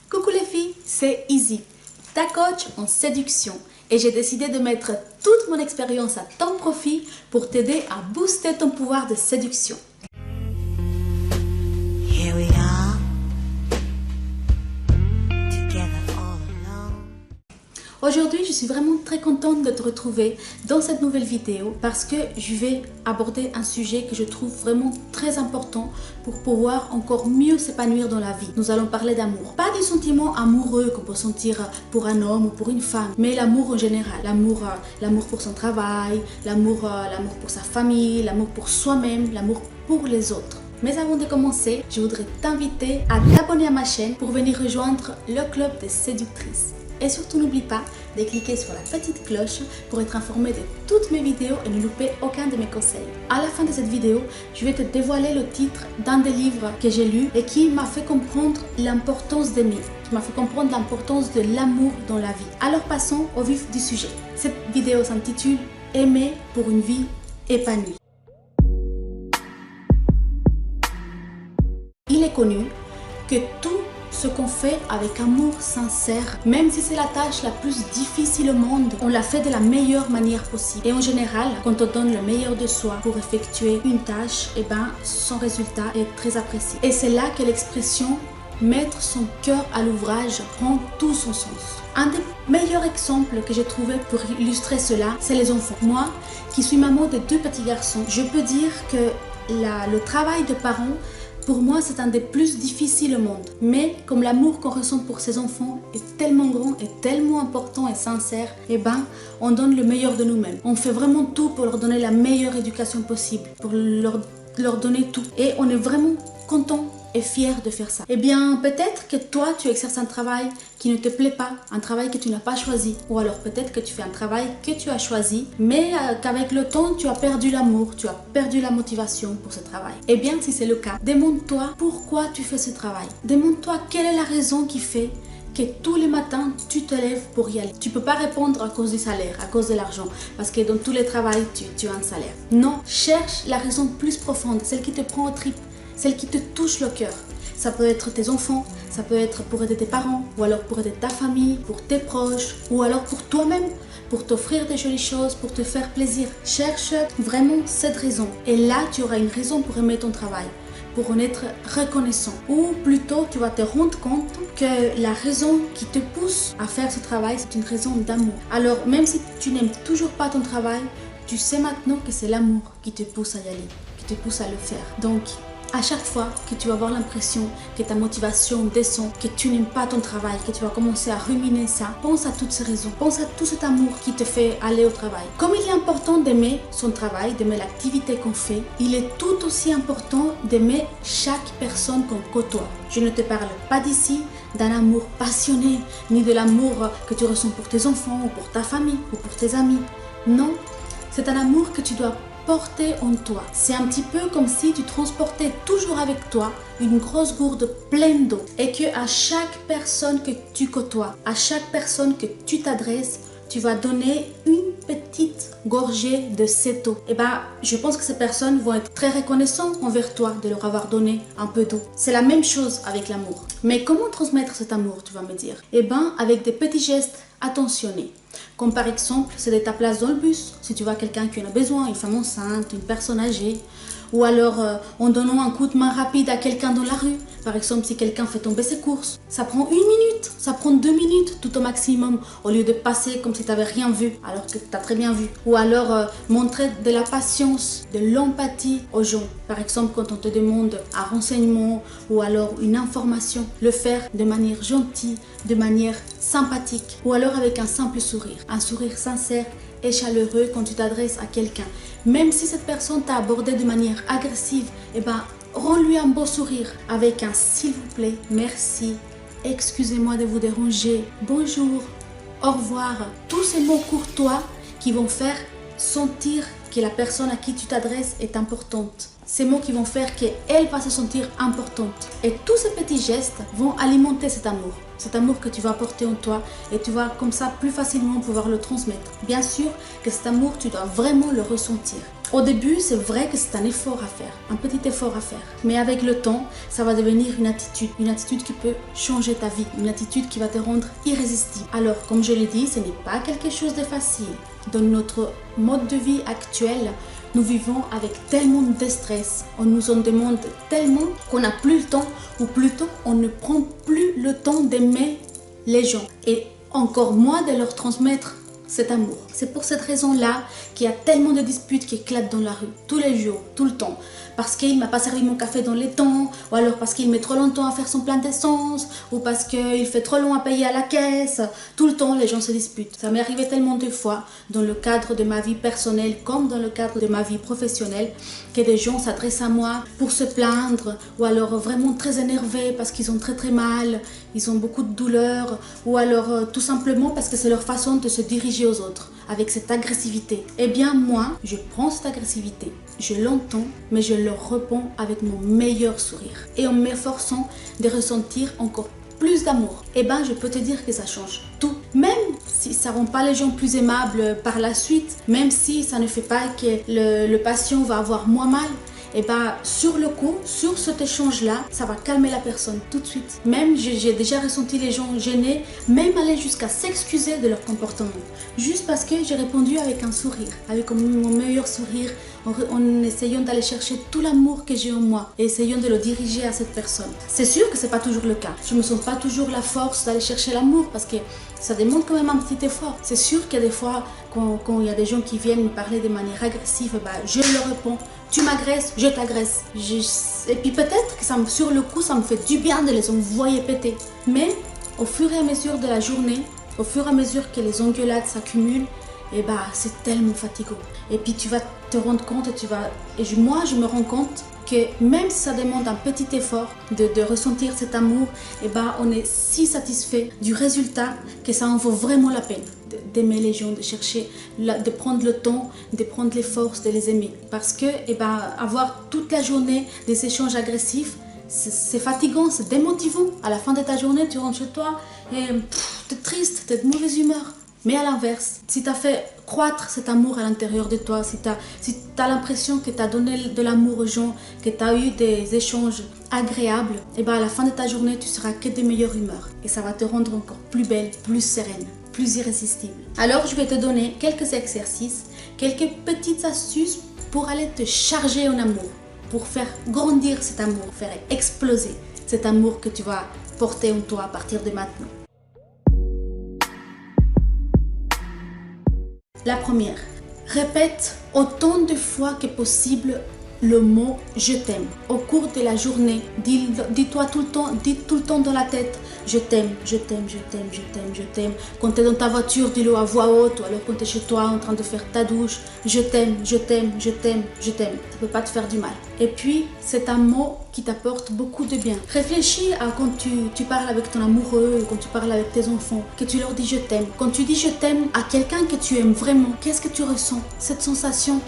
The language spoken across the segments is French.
Coucou les filles, c'est Izzy, ta coach en séduction. Et j'ai décidé de mettre toute mon expérience à ton profit pour t'aider à booster ton pouvoir de séduction. Here we are, together all alone. Aujourd'hui, je suis vraiment très contente de te retrouver dans cette nouvelle vidéo parce que je vais aborder un sujet que je trouve vraiment très important pour pouvoir encore mieux s'épanouir dans la vie. Nous allons parler d'amour. Pas du sentiment amoureux qu'on peut sentir pour un homme ou pour une femme, mais l'amour en général. L'amour pour son travail, l'amour pour sa famille, l'amour pour soi-même, l'amour pour les autres. Mais avant de commencer, je voudrais t'inviter à t'abonner à ma chaîne pour venir rejoindre le club des séductrices. Et surtout n'oublie pas de cliquer sur la petite cloche pour être informé de toutes mes vidéos et ne louper aucun de mes conseils. À la fin de cette vidéo, je vais te dévoiler le titre d'un des livres que j'ai lu et qui m'a fait comprendre l'importance d'aimer, qui m'a fait comprendre l'importance de l'amour dans la vie. Alors passons au vif du sujet. Cette vidéo s'intitule « Aimer pour une vie épanouie ». Il est connu que tout ce qu'on fait avec amour sincère, même si c'est la tâche la plus difficile au monde, on la fait de la meilleure manière possible. Et en général, quand on donne le meilleur de soi pour effectuer une tâche, son résultat est très apprécié. Et c'est là que l'expression « mettre son cœur à l'ouvrage » prend tout son sens. Un des meilleurs exemples que j'ai trouvé pour illustrer cela, c'est les enfants. Moi, qui suis maman de 2 petits garçons, je peux dire que le travail de parents, pour moi, c'est un des plus difficiles au monde. Mais comme l'amour qu'on ressent pour ses enfants est tellement grand et tellement important et sincère, on donne le meilleur de nous-mêmes. On fait vraiment tout pour leur donner la meilleure éducation possible, pour leur donner tout. Et on est vraiment content et fier de faire ça. Peut-être que toi, tu exerces un travail qui ne te plaît pas, un travail que tu n'as pas choisi. Ou alors peut-être que tu fais un travail que tu as choisi, mais qu'avec le temps, tu as perdu l'amour, tu as perdu la motivation pour ce travail. Si c'est le cas, demande-toi pourquoi tu fais ce travail. Demande-toi quelle est la raison qui fait que tous les matins, tu te lèves pour y aller. Tu ne peux pas répondre à cause du salaire, à cause de l'argent, parce que dans tous les travails, tu as un salaire. Non, cherche la raison plus profonde, celle qui te prend aux tripes, celle qui te touche le cœur. Ça peut être tes enfants, ça peut être pour aider tes parents, ou alors pour aider ta famille, pour tes proches, ou alors pour toi-même, pour t'offrir des jolies choses, pour te faire plaisir. Cherche vraiment cette raison. Et là, tu auras une raison pour aimer ton travail, pour en être reconnaissant. Ou plutôt, tu vas te rendre compte que la raison qui te pousse à faire ce travail, c'est une raison d'amour. Alors, même si tu n'aimes toujours pas ton travail, tu sais maintenant que c'est l'amour qui te pousse à y aller, qui te pousse à le faire. Donc, à chaque fois que tu vas avoir l'impression que ta motivation descend, que tu n'aimes pas ton travail, que tu vas commencer à ruminer ça, pense à toutes ces raisons, pense à tout cet amour qui te fait aller au travail. Comme il est important d'aimer son travail, d'aimer l'activité qu'on fait, il est tout aussi important d'aimer chaque personne qu'on côtoie. Je ne te parle pas d'ici d'un amour passionné, ni de l'amour que tu ressens pour tes enfants, ou pour ta famille, ou pour tes amis. Non, c'est un amour que tu dois porter en toi. C'est un petit peu comme si tu transportais toujours avec toi une grosse gourde pleine d'eau et que à chaque personne que tu côtoies, à chaque personne que tu t'adresses, tu vas donner une petite gorgée de cette eau. Je pense que ces personnes vont être très reconnaissantes envers toi de leur avoir donné un peu d'eau. C'est la même chose avec l'amour. Mais comment transmettre cet amour, tu vas me dire? Avec des petits gestes attentionnés. Comme par exemple, céder ta place dans le bus, si tu vois quelqu'un qui en a besoin, une femme enceinte, une personne âgée. Ou alors en donnant un coup de main rapide à quelqu'un dans la rue. Par exemple, si quelqu'un fait tomber ses courses, ça prend 1 minute, ça prend 2 minutes tout au maximum, au lieu de passer comme si tu n'avais rien vu, alors que tu as très bien vu. Ou alors montrer de la patience, de l'empathie aux gens. Par exemple, quand on te demande un renseignement ou alors une information, le faire de manière gentille, de manière sympathique. Ou alors avec un simple sourire, un sourire sincère et chaleureux quand tu t'adresses à quelqu'un. Même si cette personne t'a abordé de manière agressive, rends-lui un beau sourire avec un s'il vous plaît, merci, excusez-moi de vous déranger, bonjour, au revoir. Tous ces mots courtois qui vont faire sentir que la personne à qui tu t'adresses est importante. Ces mots qui vont faire qu'elle va se sentir importante. Et tous ces petits gestes vont alimenter cet amour. Cet amour que tu vas porter en toi et tu vas comme ça plus facilement pouvoir le transmettre. Bien sûr que cet amour, tu dois vraiment le ressentir. Au début, c'est vrai que c'est un effort à faire, un petit effort à faire. Mais avec le temps, ça va devenir une attitude qui peut changer ta vie, une attitude qui va te rendre irrésistible. Alors, comme je l'ai dit, ce n'est pas quelque chose de facile. Dans notre mode de vie actuel, nous vivons avec tellement de stress, on nous en demande tellement qu'on n'a plus le temps, ou plutôt on ne prend plus le temps d'aimer les gens et encore moins de leur transmettre cet amour. C'est pour cette raison-là qu'il y a tellement de disputes qui éclatent dans la rue, tous les jours, tout le temps. Parce qu'il ne m'a pas servi mon café dans les temps, ou alors parce qu'il met trop longtemps à faire son plein d'essence, ou parce qu'il fait trop long à payer à la caisse. Tout le temps, les gens se disputent. Ça m'est arrivé tellement de fois, dans le cadre de ma vie personnelle comme dans le cadre de ma vie professionnelle, que des gens s'adressent à moi pour se plaindre, ou alors vraiment très énervés parce qu'ils ont très très mal, ils ont beaucoup de douleur, ou alors tout simplement parce que c'est leur façon de se diriger aux autres, avec cette agressivité. Eh bien moi, je prends cette agressivité, je l'entends, mais je le réponds avec mon meilleur sourire et en m'efforçant de ressentir encore plus d'amour. Eh bien je peux te dire que ça change tout. Même si ça rend pas les gens plus aimables par la suite, même si ça ne fait pas que le patient va avoir moins mal, et bien sur le coup, sur cet échange-là, ça va calmer la personne tout de suite. Même j'ai déjà ressenti les gens gênés, même aller jusqu'à s'excuser de leur comportement. Juste parce que j'ai répondu avec un sourire, avec mon meilleur sourire, en essayant d'aller chercher tout l'amour que j'ai en moi et essayant de le diriger à cette personne. C'est sûr que c'est pas toujours le cas. Je me sens pas toujours la force d'aller chercher l'amour parce que ça demande quand même un petit effort. C'est sûr qu'il y a des fois, quand il y a des gens qui viennent me parler de manière agressive, bah, je leur réponds, tu m'agresses, je t'agresse. Et puis peut-être que sur le coup, ça me fait du bien de les envoyer péter. Mais au fur et à mesure de la journée, au fur et à mesure que les engueulades s'accumulent, et bah c'est tellement fatigant. Et puis tu vas te rendre compte moi je me rends compte que même si ça demande un petit effort de ressentir cet amour, et bah on est si satisfait du résultat que ça en vaut vraiment la peine d'aimer les gens, de chercher, de prendre le temps, de prendre les forces, de les aimer. Parce que et bah, avoir toute la journée des échanges agressifs, c'est fatigant, c'est démotivant. À la fin de ta journée, tu rentres chez toi et t'es triste, t'es de mauvaise humeur. Mais à l'inverse, si tu as fait croître cet amour à l'intérieur de toi, si tu as l'impression que tu as donné de l'amour aux gens, que tu as eu des échanges agréables, et ben à la fin de ta journée, tu seras que de meilleure humeur. Et ça va te rendre encore plus belle, plus sereine, plus irrésistible. Alors, je vais te donner quelques exercices, quelques petites astuces pour aller te charger en amour, pour faire grandir cet amour, faire exploser cet amour que tu vas porter en toi à partir de maintenant. La première, répète autant de fois que possible le mot « je t'aime ». Au cours de la journée, dis-toi tout le temps dans la tête « je t'aime, je t'aime, je t'aime, je t'aime, je t'aime ». Quand tu es dans ta voiture, dis-le à voix haute, ou alors quand tu es chez toi en train de faire ta douche « je t'aime, je t'aime, je t'aime, je t'aime ». Ça ne peut pas te faire du mal. Et puis, c'est un mot qui t'apporte beaucoup de bien. Réfléchis à quand tu parles avec ton amoureux, quand tu parles avec tes enfants, que tu leur dis je t'aime. Quand tu dis je t'aime à quelqu'un que tu aimes vraiment, qu'est-ce que tu ressens? Cette sensation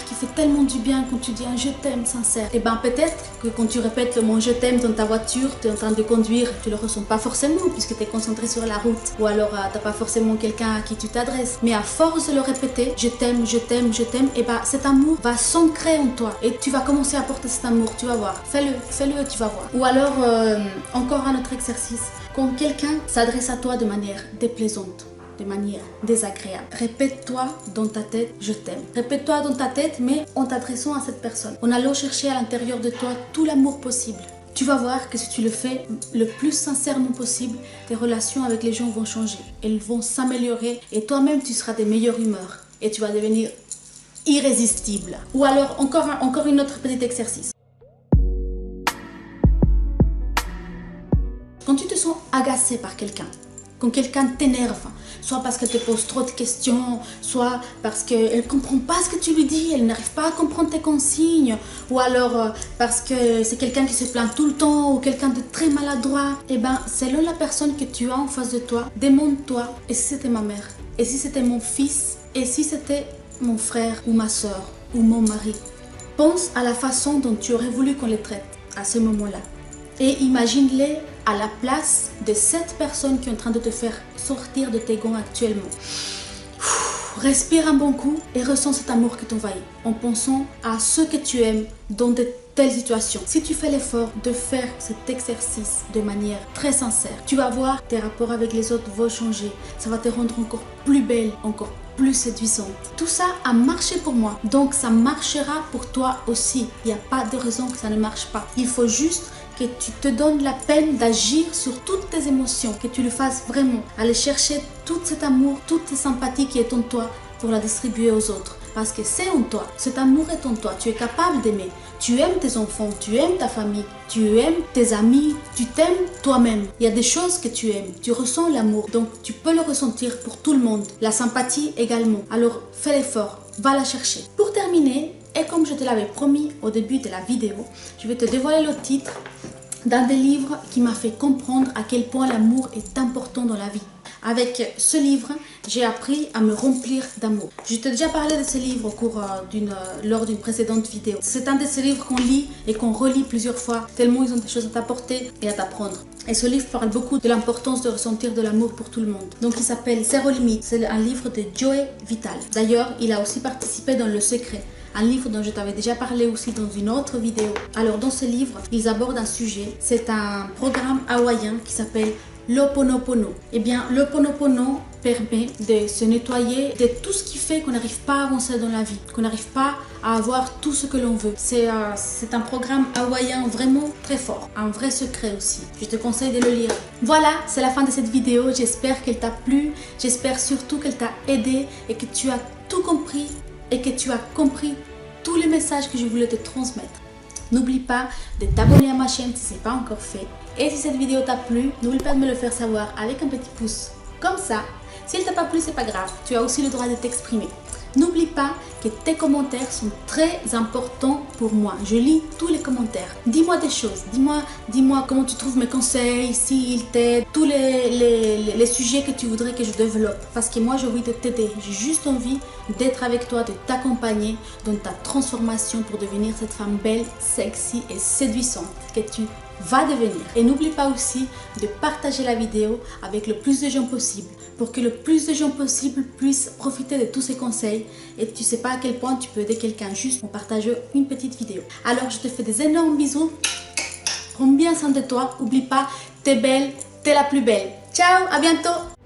qui fait tellement du bien quand tu dis un je t'aime sincère. Et bien peut-être que quand tu répètes le mot je t'aime dans ta voiture, tu es en train de conduire, tu le ressens pas forcément puisque tu es concentré sur la route. Ou alors tu n'as pas forcément quelqu'un à qui tu t'adresses. Mais à force de le répéter, je t'aime, je t'aime, je t'aime, et bien cet amour va s'ancrer en toi. Et tu vas commencer à porter cet amour, tu vas voir. Fais-le et tu vas voir. Ou alors, encore un autre exercice. Quand quelqu'un s'adresse à toi de manière déplaisante, de manière désagréable, répète-toi dans ta tête, je t'aime. Répète-toi dans ta tête, mais en t'adressant à cette personne. En allant chercher à l'intérieur de toi tout l'amour possible. Tu vas voir que si tu le fais le plus sincèrement possible, tes relations avec les gens vont changer. Elles vont s'améliorer et toi-même, tu seras de meilleure humeur. Et tu vas devenir irrésistible. Ou alors, encore une autre petit exercice. Quand tu te sens agacé par quelqu'un, quand quelqu'un t'énerve, soit parce qu'elle te pose trop de questions, soit parce qu'elle ne comprend pas ce que tu lui dis, elle n'arrive pas à comprendre tes consignes, ou alors parce que c'est quelqu'un qui se plaint tout le temps, ou quelqu'un de très maladroit, et bien selon la personne que tu as en face de toi, demande-toi, et si c'était ma mère, et si c'était mon fils, et si c'était mon frère ou ma soeur, ou mon mari. pense à la façon dont tu aurais voulu qu'on les traite à ce moment-là. Et imagine-les à la place de cette personne qui est en train de te faire sortir de tes gonds actuellement. Respire un bon coup et ressens cet amour qui t'envahit en pensant à ceux que tu aimes dans de telles situations. Si tu fais l'effort de faire cet exercice de manière très sincère, tu vas voir tes rapports avec les autres vont changer. Ça va te rendre encore plus belle, encore plus séduisante. Tout ça a marché pour moi, donc ça marchera pour toi aussi. Il n'y a pas de raison que ça ne marche pas. Il faut juste que tu te donnes la peine d'agir sur toutes tes émotions, que tu le fasses vraiment, aller chercher tout cet amour, toute cette sympathie qui est en toi pour la distribuer aux autres. Parce que c'est en toi, cet amour est en toi, tu es capable d'aimer. Tu aimes tes enfants, tu aimes ta famille, tu aimes tes amis, tu t'aimes toi-même. Il y a des choses que tu aimes, tu ressens l'amour, donc tu peux le ressentir pour tout le monde. La sympathie également, alors fais l'effort, va la chercher. Pour terminer, et comme je te l'avais promis au début de la vidéo, je vais te dévoiler le titre d'un des livres qui m'a fait comprendre à quel point l'amour est important dans la vie. Avec ce livre, j'ai appris à me remplir d'amour. Je t'ai déjà parlé de ce livre lors d'une précédente vidéo. C'est un de ces livres qu'on lit et qu'on relit plusieurs fois, tellement ils ont des choses à t'apporter et à t'apprendre. Et ce livre parle beaucoup de l'importance de ressentir de l'amour pour tout le monde. Donc il s'appelle Zéro Limite. C'est un livre de Joey Vital. D'ailleurs, il a aussi participé dans Le Secret, un livre dont je t'avais déjà parlé aussi dans une autre vidéo. Alors dans ce livre, ils abordent un sujet. C'est un programme hawaïen qui s'appelle l'Ho'oponopono. Eh bien, l'Ho'oponopono permet de se nettoyer de tout ce qui fait qu'on n'arrive pas à avancer dans la vie, qu'on n'arrive pas à avoir tout ce que l'on veut. C'est un programme hawaïen vraiment très fort, un vrai secret aussi. Je te conseille de le lire. Voilà, c'est la fin de cette vidéo. J'espère qu'elle t'a plu. J'espère surtout qu'elle t'a aidé et que tu as tout compris et que tu as compris tous les messages que je voulais te transmettre. N'oublie pas de t'abonner à ma chaîne si ce n'est pas encore fait. Et si cette vidéo t'a plu, n'oublie pas de me le faire savoir avec un petit pouce. Comme ça, si elle t'a pas plu, c'est pas grave. Tu as aussi le droit de t'exprimer. N'oublie pas que tes commentaires sont très importants pour moi. Je lis tous les commentaires. Dis-moi des choses. Dis-moi comment tu trouves mes conseils, s'ils t'aident, tous les sujets que tu voudrais que je développe. Parce que moi, j'ai envie de t'aider. J'ai juste envie d'être avec toi, de t'accompagner dans ta transformation pour devenir cette femme belle, sexy et séduisante que tu va devenir. Et n'oublie pas aussi de partager la vidéo avec le plus de gens possible pour que le plus de gens possible puissent profiter de tous ces conseils et tu sais pas à quel point tu peux aider quelqu'un juste en partageant une petite vidéo. Alors je te fais des énormes bisous, prends bien soin de toi, n'oublie pas, t'es belle, t'es la plus belle. Ciao, à bientôt.